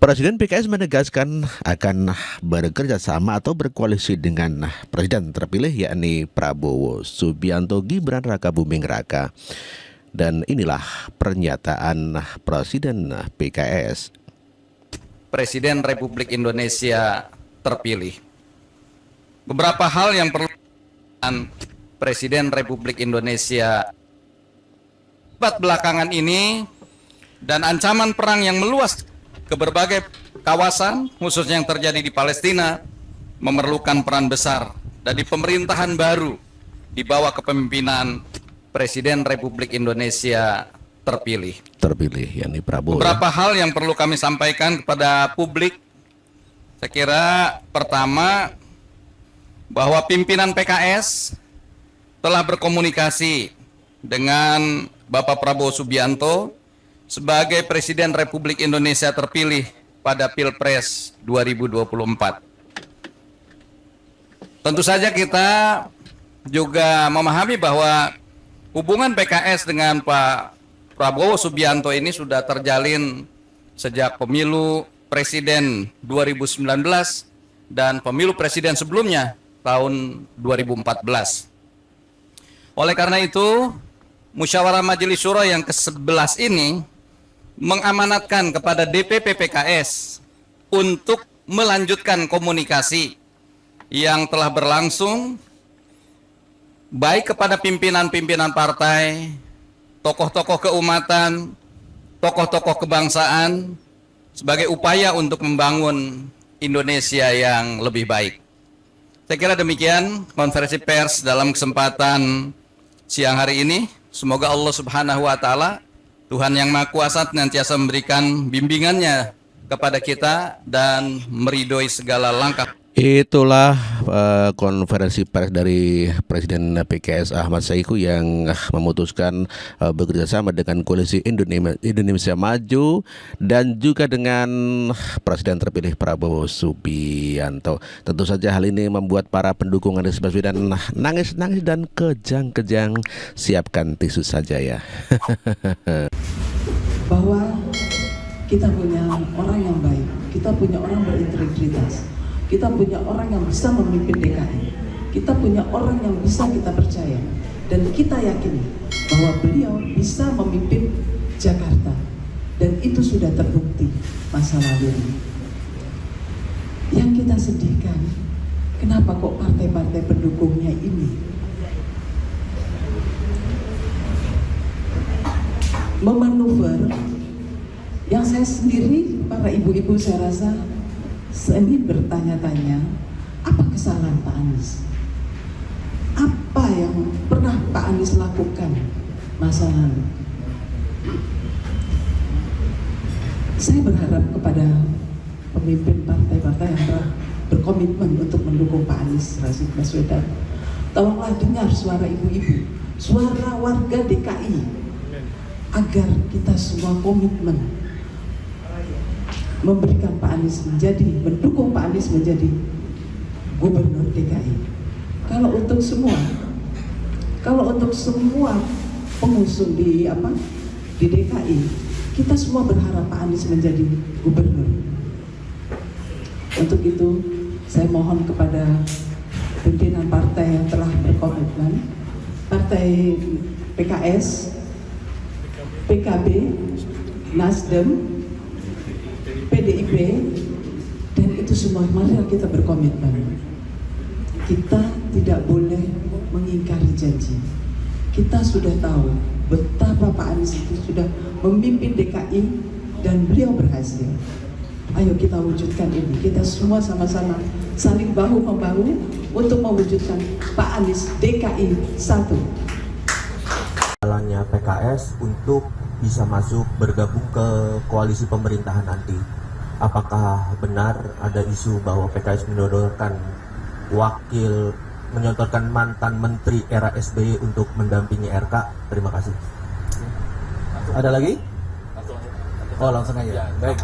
Presiden PKS menegaskan akan bekerja sama atau berkoalisi dengan Presiden terpilih yakni Prabowo Subianto Gibran Rakabuming Raka. Dan inilah pernyataan Presiden PKS. Presiden Republik Indonesia terpilih. Beberapa hal yang perlu Presiden Republik Indonesia belakangan ini dan ancaman perang yang meluas ke berbagai kawasan, khususnya yang terjadi di Palestina, memerlukan peran besar dari pemerintahan baru di bawah kepemimpinan Presiden Republik Indonesia terpilih. Yakni Prabowo. Beberapa hal yang perlu kami sampaikan kepada publik. Saya kira pertama, bahwa pimpinan PKS telah berkomunikasi dengan Bapak Prabowo Subianto sebagai Presiden Republik Indonesia terpilih pada Pilpres 2024. Tentu saja kita juga memahami bahwa hubungan PKS dengan Pak Prabowo Subianto ini sudah terjalin sejak pemilu Presiden 2019 dan pemilu Presiden sebelumnya tahun 2014. Oleh karena itu, Musyawarah Majelis Syuro yang ke-11 ini mengamanatkan kepada DPP PKS untuk melanjutkan komunikasi yang telah berlangsung baik kepada pimpinan-pimpinan partai, tokoh-tokoh keumatan, tokoh-tokoh kebangsaan sebagai upaya untuk membangun Indonesia yang lebih baik. Saya kira demikian konferensi pers dalam kesempatan siang hari ini. Semoga Allah Subhanahu wa Ta'ala, Tuhan yang Maha Kuasa, senantiasa memberikan bimbingannya kepada kita dan meridhoi segala langkah. Itulah konferensi pers dari Presiden PKS Ahmad Saiku yang memutuskan bekerja sama dengan koalisi Indonesia Maju dan juga dengan Presiden terpilih Prabowo Subianto. Tentu saja hal ini membuat para pendukung Anies Baswedan nangis-nangis dan kejang-kejang. Siapkan tisu saja ya. Bahwa kita punya orang yang baik, kita punya orang berintegritas. Kita punya orang yang bisa memimpin DKI. Kita punya orang yang bisa kita percaya. Dan kita yakini bahwa beliau bisa memimpin Jakarta. Dan itu sudah terbukti masa lalu ini. Yang kita sedihkan, kenapa kok partai-partai pendukungnya ini memanuver yang saya sendiri, para ibu-ibu saya rasa ini bertanya-tanya, apa kesalahan Pak Anies? Apa yang pernah Pak Anies lakukan masa lalu? Saya berharap kepada pemimpin partai-partai yang telah berkomitmen untuk mendukung Pak Anies Rashid Baswedan, tolonglah dengar suara ibu-ibu, suara warga DKI, agar kita semua komitmen memberikan Pak Anies mendukung Pak Anies menjadi gubernur DKI. Kalau untuk semua pengusung di DKI, kita semua berharap Pak Anies menjadi gubernur. Untuk itu, saya mohon kepada pimpinan partai yang telah berkomitmen, partai PKS, PKB, Nasdem, PDIP, dan itu semua, mari kita berkomitmen. Kita tidak boleh mengingkari janji. Kita sudah tahu betapa Pak Anies itu sudah memimpin DKI dan beliau berhasil. Ayo kita wujudkan ini. Kita semua sama-sama saling bahu-membahu untuk mewujudkan Pak Anies DKI 1. Jalannya PKS untuk bisa masuk bergabung ke koalisi pemerintahan nanti. Apakah benar ada isu bahwa PKS menyodorkan mantan menteri era SBY untuk mendampingi RK? Terima kasih. Ada lagi? Oh, langsung aja. Baik.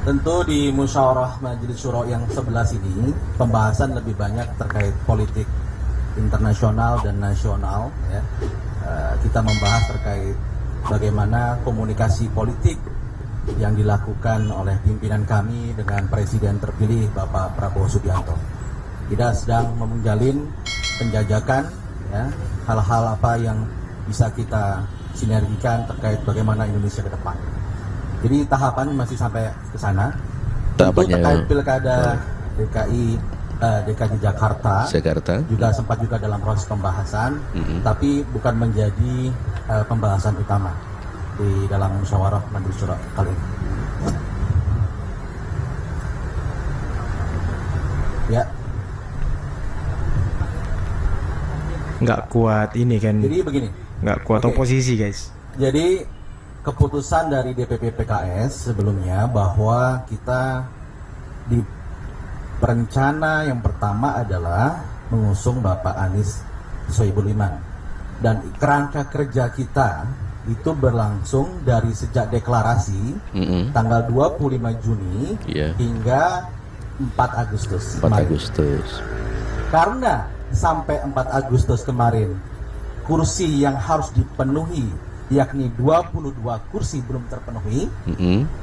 Tentu di Musyawarah Majelis Syuro yang 11 ini pembahasan lebih banyak terkait politik internasional dan nasional ya. Kita membahas terkait bagaimana komunikasi politik yang dilakukan oleh pimpinan kami dengan Presiden terpilih Bapak Prabowo Subianto. Kita sedang menjalin penjajakan, ya, hal-hal apa yang bisa kita sinergikan terkait bagaimana Indonesia ke depan. Jadi tahapan masih sampai ke sana. Tentu terkait pilkada DKI Jakarta juga sempat juga dalam proses pembahasan, tapi bukan menjadi pembahasan utama di dalam musyawarah majelis syuro kali ini. Ya. Nggak kuat ini kan. Jadi begini. Nggak kuat oposisi guys. Jadi keputusan dari DPP PKS sebelumnya bahwa kita di rencana yang pertama adalah mengusung Bapak Anies Sohibul Iman, dan kerangka kerja kita itu berlangsung dari sejak deklarasi tanggal 25 Juni hingga 4 Agustus. 4 Agustus. Karena sampai 4 Agustus kemarin kursi yang harus dipenuhi yakni 22 kursi belum terpenuhi,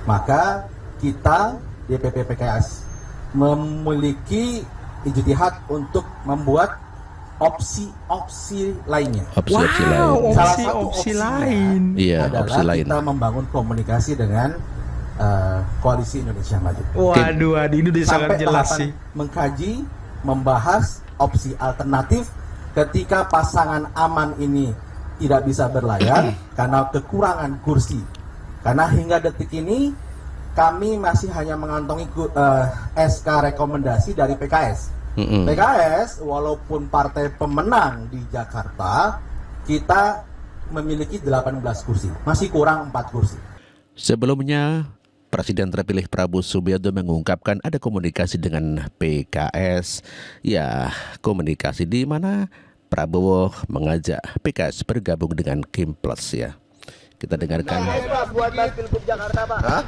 maka kita DPP PKS memiliki ijtihad untuk membuat opsi-opsi lainnya. Opsi-opsi lain. Salah satu opsi lain. Iya, adalah opsi lain. kita membangun komunikasi dengan Koalisi Indonesia Maju. Waduh, ini udah sangat Sampai jelas tahapan sih. mengkaji, membahas opsi alternatif ketika pasangan aman ini tidak bisa berlayar karena kekurangan kursi. Karena hingga detik ini kami masih hanya mengantongi SK rekomendasi dari PKS. PKS walaupun partai pemenang di Jakarta, kita memiliki 18 kursi, masih kurang 4 kursi. Sebelumnya, Presiden terpilih Prabowo Subianto mengungkapkan ada komunikasi dengan PKS. Ya, komunikasi di mana Prabowo mengajak PKS bergabung dengan Kim Plus ya. Kita dengarkan. Buat bahas Pilgub Jakarta, Pak. Hah?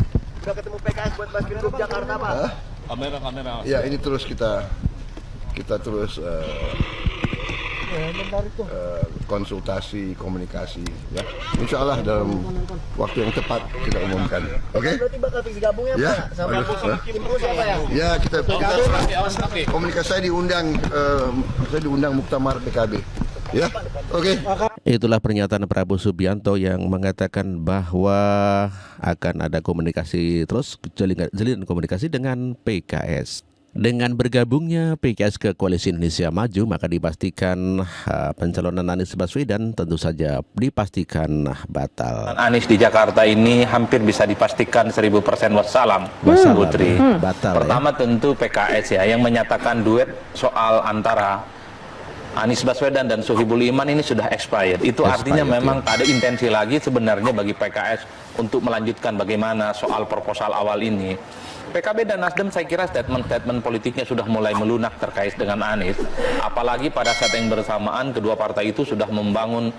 Udah ketemu PKS buat bahas Pilgub Jakarta, Pak. Kamera. Ya, ini terus kita terus konsultasi, komunikasi ya. Insya Allah dalam waktu yang tepat kita umumkan. Oke? Berarti bakal gabung ya, Pak? Sama Kim Plus ya, Pak ya? Ya, kita komunikasi. Saya diundang muktamar PKB. Ya. Oke. Itulah pernyataan Prabowo Subianto yang mengatakan bahwa akan ada komunikasi terus jalin komunikasi dengan PKS. Dengan bergabungnya PKS ke Koalisi Indonesia Maju, maka dipastikan pencalonan Anies Baswedan tentu saja dipastikan batal. Anies di Jakarta ini hampir bisa dipastikan 1000% wassalam, Putri. Batal. Pertama tentu PKS ya, yang menyatakan duet soal antara Anies Baswedan dan Sohibul Iman ini sudah expired. Itu artinya memang tak ada intensi lagi sebenarnya bagi PKS untuk melanjutkan bagaimana soal proposal awal ini. PKB dan Nasdem saya kira statement-statement politiknya sudah mulai melunak terkait dengan Anies. Apalagi pada saat yang bersamaan kedua partai itu sudah membangun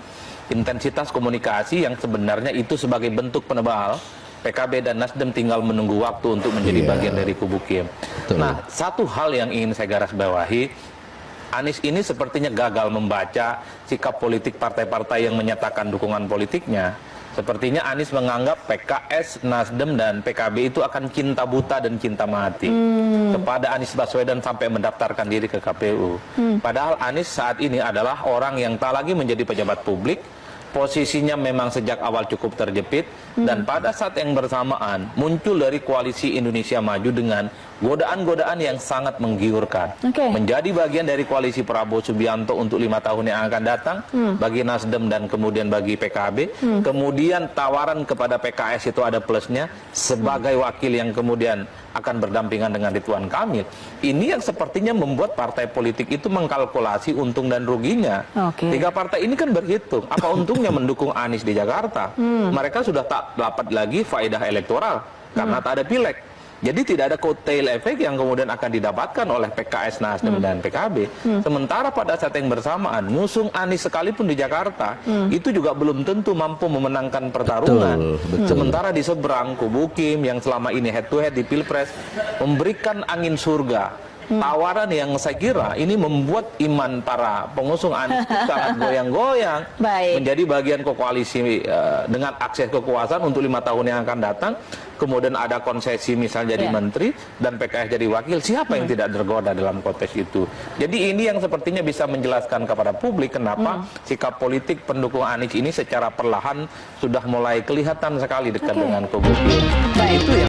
intensitas komunikasi yang sebenarnya itu sebagai bentuk penebal. PKB dan Nasdem tinggal menunggu waktu untuk menjadi bagian dari kubu Kim. Nah, satu hal yang ingin saya garis bawahi, Anies ini sepertinya gagal membaca sikap politik partai-partai yang menyatakan dukungan politiknya. Sepertinya Anies menganggap PKS, Nasdem, dan PKB itu akan cinta buta dan cinta mati kepada Anies Baswedan sampai mendaftarkan diri ke KPU. Padahal Anies saat ini adalah orang yang tak lagi menjadi pejabat publik, posisinya memang sejak awal cukup terjepit, dan pada saat yang bersamaan muncul dari Koalisi Indonesia Maju dengan godaan-godaan yang sangat menggiurkan. Menjadi bagian dari Koalisi Prabowo Subianto untuk 5 tahun yang akan datang, bagi Nasdem dan kemudian bagi PKB. Kemudian tawaran kepada PKS itu ada plusnya sebagai wakil yang kemudian akan berdampingan dengan Ridwan Kamil. Ini yang sepertinya membuat partai politik itu mengkalkulasi untung dan ruginya. Tiga partai ini kan berhitung, apa untungnya mendukung Anies di Jakarta. Mereka sudah tak dapat lagi faedah elektoral karena tak ada pileg. Jadi tidak ada coattail effect yang kemudian akan didapatkan oleh PKS, Nasdem, dan PKB. Sementara pada saat yang bersamaan, ngusung Anies sekalipun di Jakarta, itu juga belum tentu mampu memenangkan pertarungan. Sementara di seberang kubu Kim yang selama ini head to head di Pilpres, memberikan angin surga tawaran yang saya kira ini membuat iman para pengusung Anies itu sangat goyang-goyang menjadi bagian ke koalisi dengan akses kekuasaan untuk 5 tahun yang akan datang. Kemudian ada konsesi misalnya jadi menteri dan PKS jadi wakil, siapa yang tidak tergoda dalam konteks itu. Jadi ini yang sepertinya bisa menjelaskan kepada publik kenapa sikap politik pendukung Anies ini secara perlahan sudah mulai kelihatan sekali dekat dengan kubu kiri. Itu yang